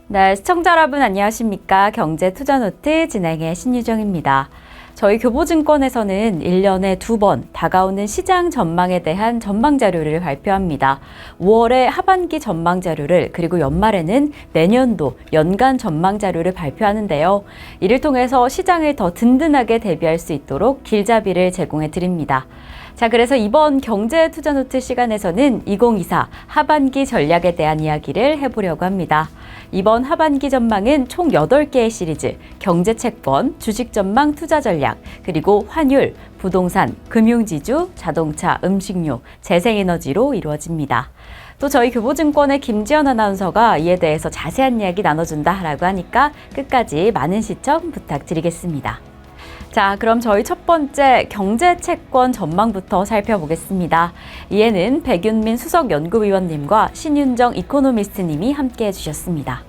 네, 시청자 여러분 안녕하십니까? 경제투자노트 진행의 신유정입니다. 저희 교보증권에서는 1년에 2번 다가오는 시장 전망에 대한 전망 자료를 발표합니다. 5월에 하반기 전망 자료를 그리고 연말에는 내년도 연간 전망 자료를 발표하는데요. 이를 통해서 시장을 더 든든하게 대비할 수 있도록 길잡이를 제공해 드립니다. 자, 그래서 이번 경제투자노트 시간에서는 2024 하반기 전략에 대한 이야기를 해보려고 합니다. 이번 하반기 전망은 총 8개의 시리즈, 경제채권, 주식전망 투자전략, 그리고 환율, 부동산, 금융지주, 자동차, 음식료, 재생에너지로 이루어집니다. 또 저희 교보증권의 김지연 아나운서가 이에 대해서 자세한 이야기 나눠준다라고 하니까 끝까지 많은 시청 부탁드리겠습니다. 자, 그럼 저희 첫 번째 경제채권 전망부터 살펴보겠습니다. 이에는 백윤민 수석연구위원님과 신윤정 이코노미스트님이 함께해 주셨습니다.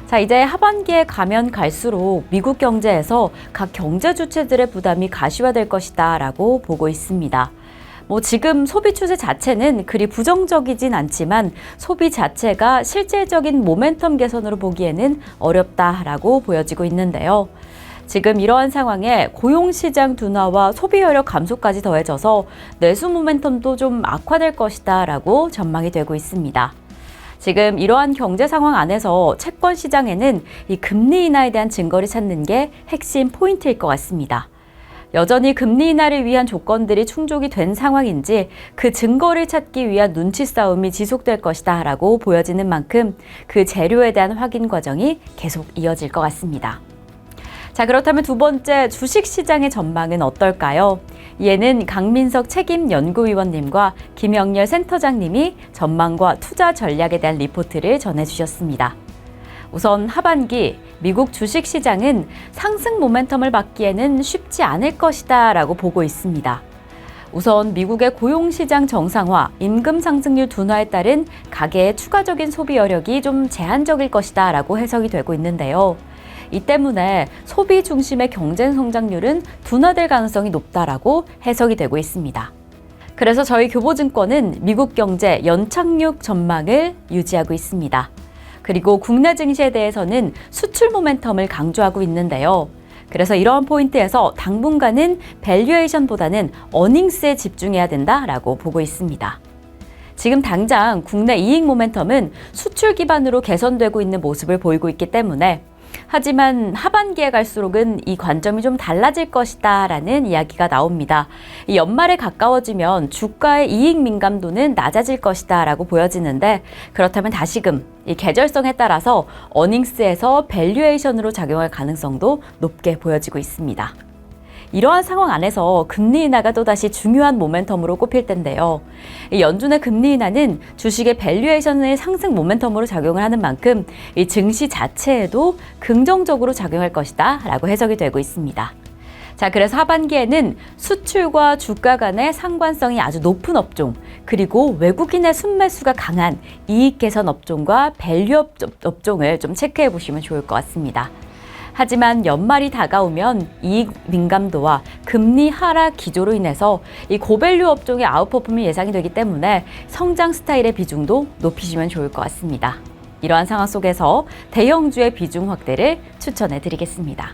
자, 이제 하반기에 가면 갈수록 미국 경제에서 각 경제 주체들의 부담이 가시화될 것이다 라고 보고 있습니다. 지금 소비 추세 자체는 그리 부정적이진 않지만 소비 자체가 실질적인 모멘텀 개선으로 보기에는 어렵다라고 보여지고 있는데요. 지금 이러한 상황에 고용시장 둔화와 소비 여력 감소까지 더해져서 내수 모멘텀도 좀 악화될 것이다 라고 전망이 되고 있습니다. 지금 이러한 경제 상황 안에서 채권 시장에는 이 금리 인하에 대한 증거를 찾는 게 핵심 포인트일 것 같습니다. 여전히 금리 인하를 위한 조건들이 충족이 된 상황인지 그 증거를 찾기 위한 눈치 싸움이 지속될 것이다 라고 보여지는 만큼 그 재료에 대한 확인 과정이 계속 이어질 것 같습니다. 자, 그렇다면 두 번째 주식시장의 전망은 어떨까요? 이에는 강민석 책임연구위원님과 김영렬 센터장님이 전망과 투자 전략에 대한 리포트를 전해주셨습니다. 우선 하반기 미국 주식시장은 상승 모멘텀을 받기에는 쉽지 않을 것이다 라고 보고 있습니다. 우선 미국의 고용시장 정상화, 임금 상승률 둔화에 따른 가계의 추가적인 소비 여력이 좀 제한적일 것이다 라고 해석이 되고 있는데요. 이 때문에 소비 중심의 경제 성장률은 둔화될 가능성이 높다라고 해석이 되고 있습니다. 그래서 저희 교보증권은 미국 경제 연착륙 전망을 유지하고 있습니다. 그리고 국내 증시에 대해서는 수출 모멘텀을 강조하고 있는데요. 그래서 이러한 포인트에서 당분간은 밸류에이션보다는 어닝스에 집중해야 된다라고 보고 있습니다. 지금 당장 국내 이익 모멘텀은 수출 기반으로 개선되고 있는 모습을 보이고 있기 때문에 하지만 하반기에 갈수록은 이 관점이 좀 달라질 것이다 라는 이야기가 나옵니다. 이 연말에 가까워지면 주가의 이익 민감도는 낮아질 것이다 라고 보여지는데 그렇다면 다시금 이 계절성에 따라서 어닝스에서 밸류에이션으로 작용할 가능성도 높게 보여지고 있습니다. 이러한 상황 안에서 금리 인하가 또다시 중요한 모멘텀으로 꼽힐 텐데요. 연준의 금리 인하는 주식의 밸류에이션의 상승 모멘텀으로 작용을 하는 만큼 이 증시 자체에도 긍정적으로 작용할 것이다 라고 해석이 되고 있습니다. 자, 그래서 하반기에는 수출과 주가 간의 상관성이 아주 높은 업종, 그리고 외국인의 순매수가 강한 이익 개선 업종과 밸류 업종을 좀 체크해 보시면 좋을 것 같습니다. 하지만 연말이 다가오면 이익 민감도와 금리 하락 기조로 인해서 이 고밸류 업종의 아웃퍼폼이 예상이 되기 때문에 성장 스타일의 비중도 높이시면 좋을 것 같습니다. 이러한 상황 속에서 대형주의 비중 확대를 추천해 드리겠습니다.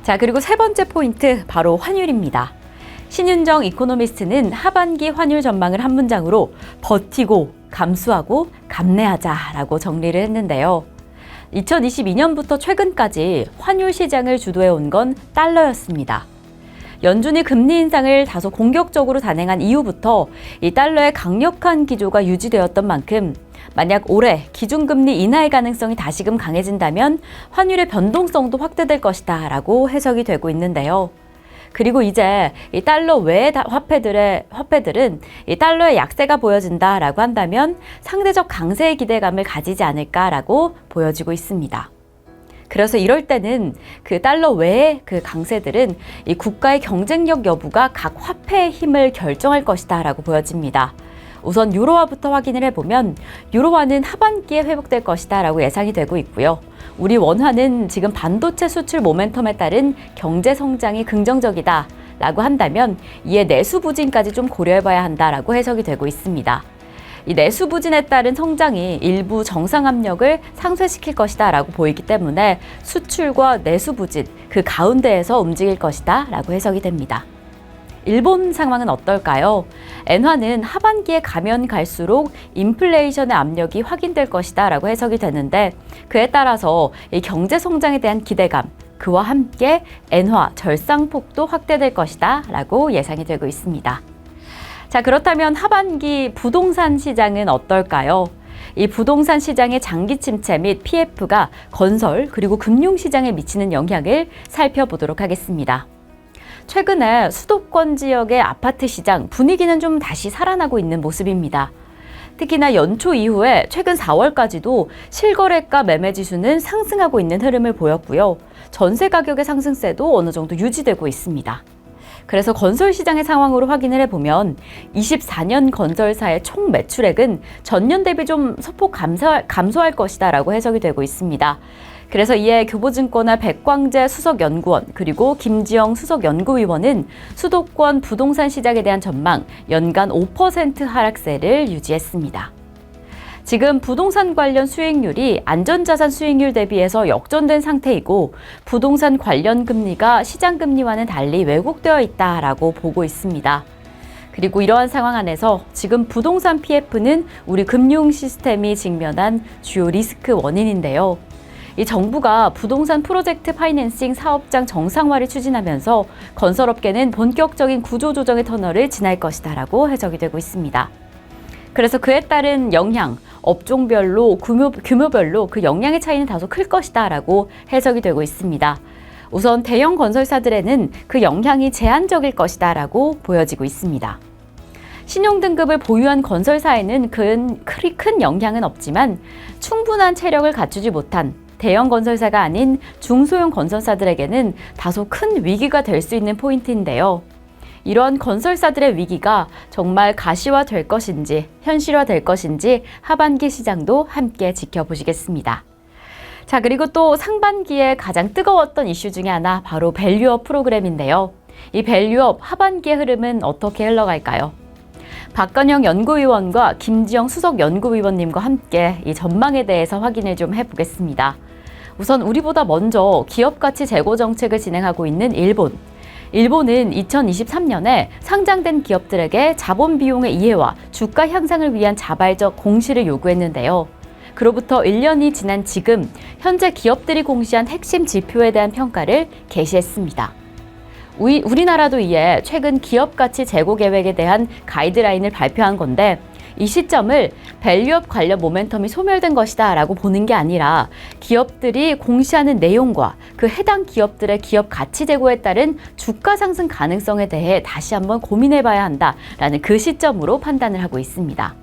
자, 그리고 세 번째 포인트 바로 환율입니다. 신윤정 이코노미스트는 하반기 환율 전망을 한 문장으로 버티고 감수하고 감내하자라고 정리를 했는데요. 2022년부터 최근까지 환율 시장을 주도해온 건 달러였습니다. 연준이 금리 인상을 다소 공격적으로 단행한 이후부터 이 달러의 강력한 기조가 유지되었던 만큼 만약 올해 기준금리 인하의 가능성이 다시금 강해진다면 환율의 변동성도 확대될 것이다 라고 해석이 되고 있는데요. 그리고 이제 이 달러 외의 화폐들은 이 달러의 약세가 보여진다라고 한다면 상대적 강세의 기대감을 가지지 않을까라고 보여지고 있습니다. 그래서 이럴 때는 그 달러 외의 그 강세들은 이 국가의 경쟁력 여부가 각 화폐의 힘을 결정할 것이다라고 보여집니다. 우선 유로화부터 확인을 해보면 유로화는 하반기에 회복될 것이다라고 예상이 되고 있고요. 우리 원화는 지금 반도체 수출 모멘텀에 따른 경제 성장이 긍정적이다라고 한다면 이에 내수 부진까지 좀 고려해봐야 한다라고 해석이 되고 있습니다. 이 내수 부진에 따른 성장이 일부 정상 압력을 상쇄시킬 것이다 라고 보이기 때문에 수출과 내수 부진 그 가운데에서 움직일 것이다 라고 해석이 됩니다. 일본 상황은 어떨까요? 엔화는 하반기에 가면 갈수록 인플레이션의 압력이 확인될 것이다 라고 해석이 되는데 그에 따라서 이 경제 성장에 대한 기대감, 그와 함께 엔화 절상폭도 확대될 것이다 라고 예상이 되고 있습니다. 자, 그렇다면 하반기 부동산 시장은 어떨까요? 이 부동산 시장의 장기 침체 및 PF가 건설 그리고 금융시장에 미치는 영향을 살펴보도록 하겠습니다. 최근에 수도권 지역의 아파트 시장 분위기는 좀 다시 살아나고 있는 모습입니다. 특히나 연초 이후에 최근 4월까지도 실거래가 매매 지수는 상승하고 있는 흐름을 보였고요. 전세 가격의 상승세도 어느 정도 유지되고 있습니다. 그래서 건설 시장의 상황으로 확인을 해보면 24년 건설사의 총 매출액은 전년 대비 좀 소폭 감소할 것이다 라고 해석이 되고 있습니다. 그래서 이에 교보증권의 백광재 수석연구원 그리고 김지영 수석연구위원은 수도권 부동산 시장에 대한 전망 연간 5% 하락세를 유지했습니다. 지금 부동산 관련 수익률이 안전자산 수익률 대비해서 역전된 상태이고 부동산 관련 금리가 시장 금리와는 달리 왜곡되어 있다라고 보고 있습니다. 그리고 이러한 상황 안에서 지금 부동산 PF는 우리 금융 시스템이 직면한 주요 리스크 원인인데요. 이 정부가 부동산 프로젝트 파이낸싱 사업장 정상화를 추진하면서 건설업계는 본격적인 구조조정의 터널을 지날 것이다라고 해석이 되고 있습니다. 그래서 그에 따른 영향, 업종별로, 규모별로 그 영향의 차이는 다소 클 것이다라고 해석이 되고 있습니다. 우선 대형 건설사들에는 그 영향이 제한적일 것이다라고 보여지고 있습니다. 신용등급을 보유한 건설사에는 큰 영향은 없지만 충분한 체력을 갖추지 못한 대형 건설사가 아닌 중소형 건설사들에게는 다소 큰 위기가 될 수 있는 포인트인데요. 이러한 건설사들의 위기가 정말 가시화될 것인지 현실화될 것인지 하반기 시장도 함께 지켜보시겠습니다. 자, 그리고 또 상반기에 가장 뜨거웠던 이슈 중에 하나 바로 밸류업 프로그램인데요. 이 밸류업 하반기의 흐름은 어떻게 흘러갈까요? 박건영 연구위원과 김지영 수석연구위원님과 함께 이 전망에 대해서 확인을 좀 해보겠습니다. 우선 우리보다 먼저 기업가치 제고 정책을 진행하고 있는 일본은 2023년에 상장된 기업들에게 자본 비용의 이해와 주가 향상을 위한 자발적 공시를 요구했는데요. 그로부터 1년이 지난 지금 현재 기업들이 공시한 핵심 지표에 대한 평가를 게시했습니다. 우리나라도 이에 최근 기업가치 제고 계획에 대한 가이드라인을 발표한 건데 이 시점을 밸류업 관련 모멘텀이 소멸된 것이다 라고 보는 게 아니라 기업들이 공시하는 내용과 그 해당 기업들의 기업 가치 제고에 따른 주가 상승 가능성에 대해 다시 한번 고민해 봐야 한다라는 그 시점으로 판단을 하고 있습니다.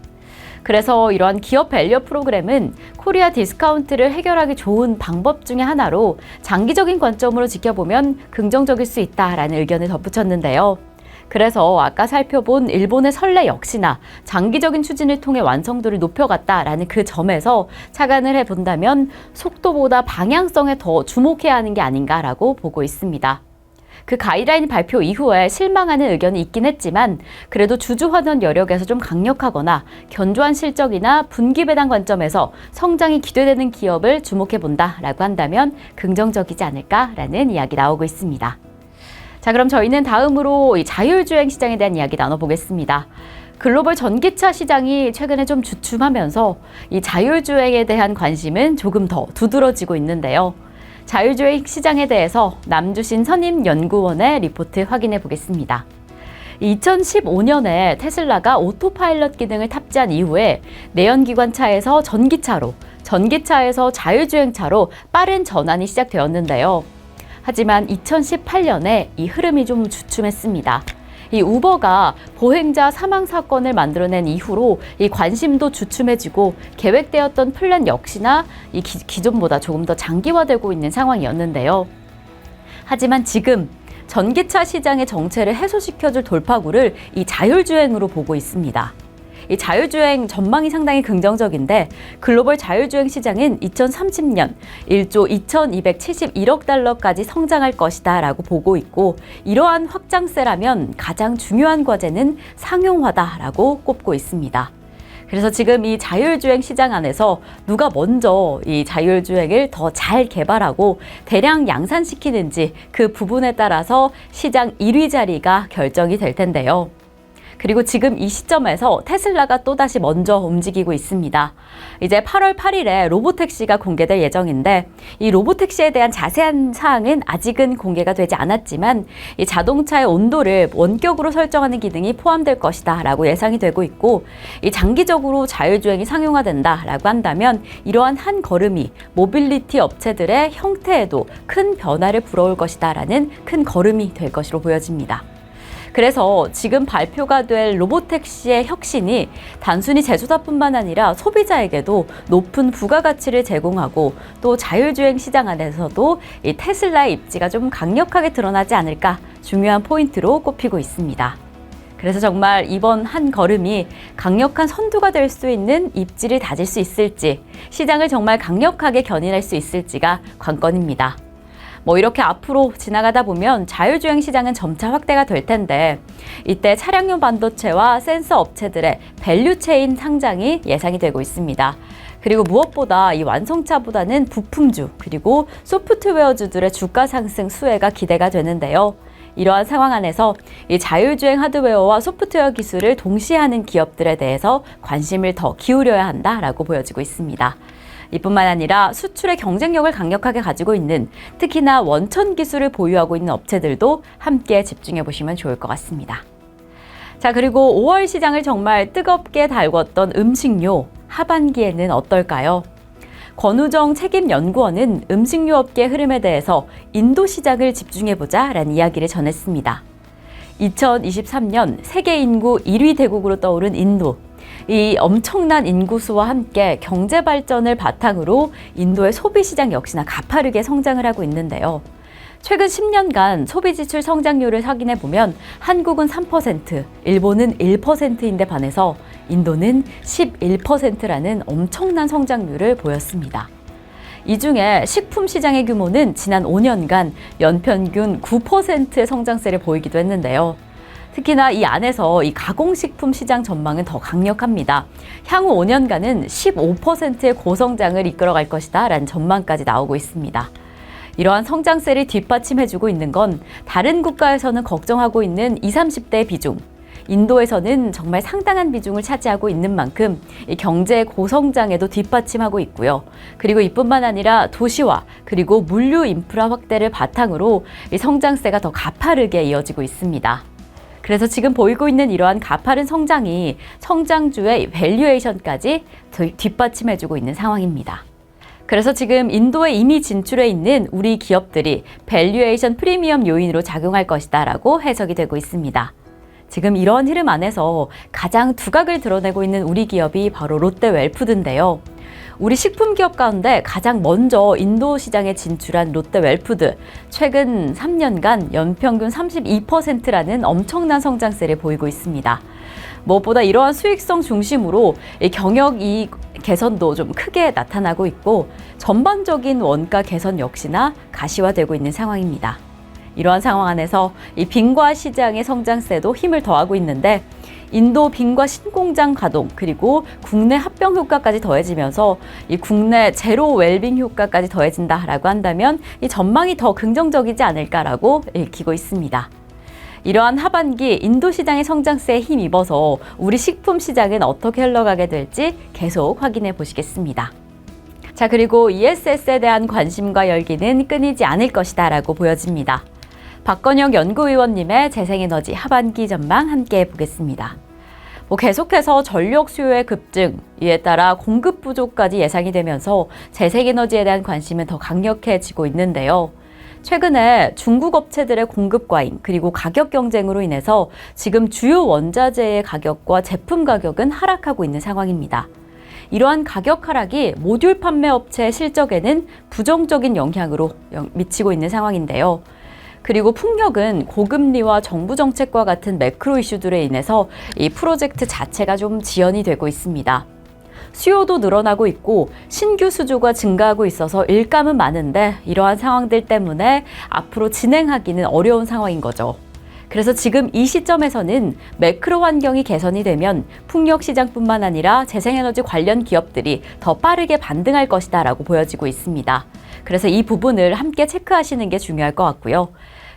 그래서 이러한 기업 밸류업 프로그램은 코리아 디스카운트를 해결하기 좋은 방법 중에 하나로 장기적인 관점으로 지켜보면 긍정적일 수 있다라는 의견을 덧붙였는데요. 그래서 아까 살펴본 일본의 선례 역시나 장기적인 추진을 통해 완성도를 높여갔다라는 그 점에서 착안을 해본다면 속도보다 방향성에 더 주목해야 하는 게 아닌가라고 보고 있습니다. 그 가이드라인 발표 이후에 실망하는 의견이 있긴 했지만 그래도 주주환원 여력에서 좀 강력하거나 견조한 실적이나 분기 배당 관점에서 성장이 기대되는 기업을 주목해본다라고 한다면 긍정적이지 않을까라는 이야기 나오고 있습니다. 자, 그럼 저희는 다음으로 이 자율주행 시장에 대한 이야기 나눠보겠습니다. 글로벌 전기차 시장이 최근에 좀 주춤하면서 이 자율주행에 대한 관심은 조금 더 두드러지고 있는데요. 자율주행 시장에 대해서 남주신 선임연구원의 리포트 확인해 보겠습니다. 2015년에 테슬라가 오토파일럿 기능을 탑재한 이후에 내연기관차에서 전기차에서 자율주행차로 빠른 전환이 시작되었는데요. 하지만 2018년에 이 흐름이 좀 주춤했습니다. 이 우버가 보행자 사망 사건을 만들어낸 이후로 이 관심도 주춤해지고 계획되었던 플랜 역시나 이 기존보다 조금 더 장기화되고 있는 상황이었는데요. 하지만 지금 전기차 시장의 정체를 해소시켜줄 돌파구를 이 자율주행으로 보고 있습니다. 이 자율주행 전망이 상당히 긍정적인데 글로벌 자율주행 시장은 2030년 1조 2271억 달러까지 성장할 것이다 라고 보고 있고 이러한 확장세라면 가장 중요한 과제는 상용화다라고 꼽고 있습니다. 그래서 지금 이 자율주행 시장 안에서 누가 먼저 이 자율주행을 더 잘 개발하고 대량 양산시키는지 그 부분에 따라서 시장 1위 자리가 결정이 될 텐데요. 그리고 지금 이 시점에서 테슬라가 또다시 먼저 움직이고 있습니다. 이제 8월 8일에 로보택시가 공개될 예정인데 이 로보택시에 대한 자세한 사항은 아직은 공개가 되지 않았지만 이 자동차의 온도를 원격으로 설정하는 기능이 포함될 것이다 라고 예상이 되고 있고 이 장기적으로 자율주행이 상용화된다 라고 한다면 이러한 한 걸음이 모빌리티 업체들의 형태에도 큰 변화를 불어올 것이다 라는 큰 걸음이 될 것으로 보여집니다. 그래서 지금 발표가 될 로보택시의 혁신이 단순히 제조사뿐만 아니라 소비자에게도 높은 부가가치를 제공하고 또 자율주행 시장 안에서도 이 테슬라의 입지가 좀 강력하게 드러나지 않을까 중요한 포인트로 꼽히고 있습니다. 그래서 정말 이번 한 걸음이 강력한 선두가 될 수 있는 입지를 다질 수 있을지, 시장을 정말 강력하게 견인할 수 있을지가 관건입니다. 이렇게 앞으로 지나가다 보면 자율주행 시장은 점차 확대가 될 텐데 이때 차량용 반도체와 센서 업체들의 밸류체인 상장이 예상이 되고 있습니다. 그리고 무엇보다 이 완성차보다는 부품주 그리고 소프트웨어주들의 주가 상승 수혜가 기대가 되는데요. 이러한 상황 안에서 이 자율주행 하드웨어와 소프트웨어 기술을 동시에 하는 기업들에 대해서 관심을 더 기울여야 한다라고 보여지고 있습니다. 이뿐만 아니라 수출의 경쟁력을 강력하게 가지고 있는 특히나 원천 기술을 보유하고 있는 업체들도 함께 집중해 보시면 좋을 것 같습니다. 자, 그리고 5월 시장을 정말 뜨겁게 달궜던 음식료, 하반기에는 어떨까요? 권우정 책임연구원은 음식료 업계 흐름에 대해서 인도 시장을 집중해보자 라는 이야기를 전했습니다. 2023년 세계 인구 1위 대국으로 떠오른 인도. 이 엄청난 인구수와 함께 경제 발전을 바탕으로 인도의 소비 시장 역시나 가파르게 성장을 하고 있는데요. 최근 10년간 소비 지출 성장률을 확인해 보면 한국은 3%, 일본은 1%인데 반해서 인도는 11%라는 엄청난 성장률을 보였습니다. 이 중에 식품 시장의 규모는 지난 5년간 연평균 9%의 성장세를 보이기도 했는데요. 특히나 이 안에서 이 가공식품 시장 전망은 더 강력합니다. 향후 5년간은 15%의 고성장을 이끌어갈 것이다 라는 전망까지 나오고 있습니다. 이러한 성장세를 뒷받침해주고 있는 건 다른 국가에서는 걱정하고 있는 20, 30대의 비중, 인도에서는 정말 상당한 비중을 차지하고 있는 만큼 이 경제 고성장에도 뒷받침하고 있고요. 그리고 이뿐만 아니라 도시화 그리고 물류 인프라 확대를 바탕으로 이 성장세가 더 가파르게 이어지고 있습니다. 그래서 지금 보이고 있는 이러한 가파른 성장이 성장주의 밸류에이션까지 뒷받침해주고 있는 상황입니다. 그래서 지금 인도에 이미 진출해 있는 우리 기업들이 밸류에이션 프리미엄 요인으로 작용할 것이다 라고 해석이 되고 있습니다. 지금 이런 흐름 안에서 가장 두각을 드러내고 있는 우리 기업이 바로 롯데웰푸드인데요. 우리 식품 기업 가운데 가장 먼저 인도 시장에 진출한 롯데웰푸드, 최근 3년간 연평균 32%라는 엄청난 성장세를 보이고 있습니다. 무엇보다 이러한 수익성 중심으로 경영 이익 개선도 좀 크게 나타나고 있고 전반적인 원가 개선 역시나 가시화되고 있는 상황입니다. 이러한 상황 안에서 이 빙과 시장의 성장세도 힘을 더하고 있는데 인도 빙과 신공장 가동 그리고 국내 합병 효과까지 더해지면서 이 국내 제로 웰빙 효과까지 더해진다라고 한다면 이 전망이 더 긍정적이지 않을까라고 읽히고 있습니다. 이러한 하반기 인도 시장의 성장세에 힘입어서 우리 식품 시장은 어떻게 흘러가게 될지 계속 확인해 보시겠습니다. 자, 그리고 ESS에 대한 관심과 열기는 끊이지 않을 것이다 라고 보여집니다. 박건영 연구위원님의 재생에너지 하반기 전망 함께 보겠습니다. 계속해서 전력 수요의 급증, 이에 따라 공급 부족까지 예상이 되면서 재생에너지에 대한 관심은 더 강력해지고 있는데요. 최근에 중국 업체들의 공급 과잉 그리고 가격 경쟁으로 인해서 지금 주요 원자재의 가격과 제품 가격은 하락하고 있는 상황입니다. 이러한 가격 하락이 모듈 판매 업체의 실적에는 부정적인 영향으로 미치고 있는 상황인데요. 그리고 풍력은 고금리와 정부 정책과 같은 매크로 이슈들에 인해서 이 프로젝트 자체가 좀 지연이 되고 있습니다. 수요도 늘어나고 있고 신규 수주가 증가하고 있어서 일감은 많은데 이러한 상황들 때문에 앞으로 진행하기는 어려운 상황인 거죠. 그래서 지금 이 시점에서는 매크로 환경이 개선이 되면 풍력 시장뿐만 아니라 재생에너지 관련 기업들이 더 빠르게 반등할 것이다라고 보여지고 있습니다. 그래서 이 부분을 함께 체크하시는 게 중요할 것 같고요.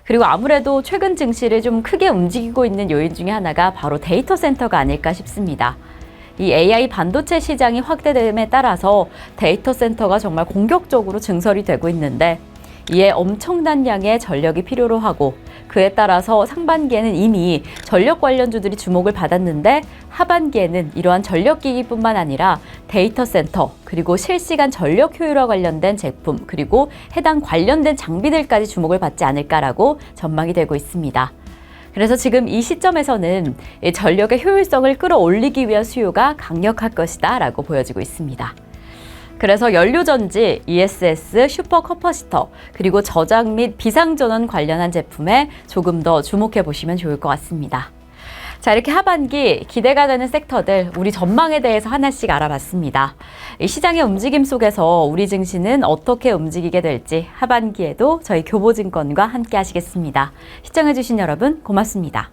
그리고 아무래도 최근 증시를 좀 크게 움직이고 있는 요인 중에 하나가 바로 데이터 센터가 아닐까 싶습니다. 이 AI 반도체 시장이 확대됨에 따라서 데이터 센터가 정말 공격적으로 증설이 되고 있는데 이에 엄청난 양의 전력이 필요로 하고 그에 따라서 상반기에는 이미 전력 관련주들이 주목을 받았는데 하반기에는 이러한 전력기기뿐만 아니라 데이터 센터 그리고 실시간 전력 효율화 관련된 제품 그리고 해당 관련된 장비들까지 주목을 받지 않을까라고 전망이 되고 있습니다. 그래서 지금 이 시점에서는 이 전력의 효율성을 끌어올리기 위한 수요가 강력할 것이다 라고 보여지고 있습니다. 그래서 연료전지, ESS, 슈퍼커퍼시터, 그리고 저장 및 비상전원 관련한 제품에 조금 더 주목해 보시면 좋을 것 같습니다. 자, 이렇게 하반기 기대가 되는 섹터들, 우리 전망에 대해서 하나씩 알아봤습니다. 이 시장의 움직임 속에서 우리 증시는 어떻게 움직이게 될지 하반기에도 저희 교보증권과 함께 하시겠습니다. 시청해주신 여러분 고맙습니다.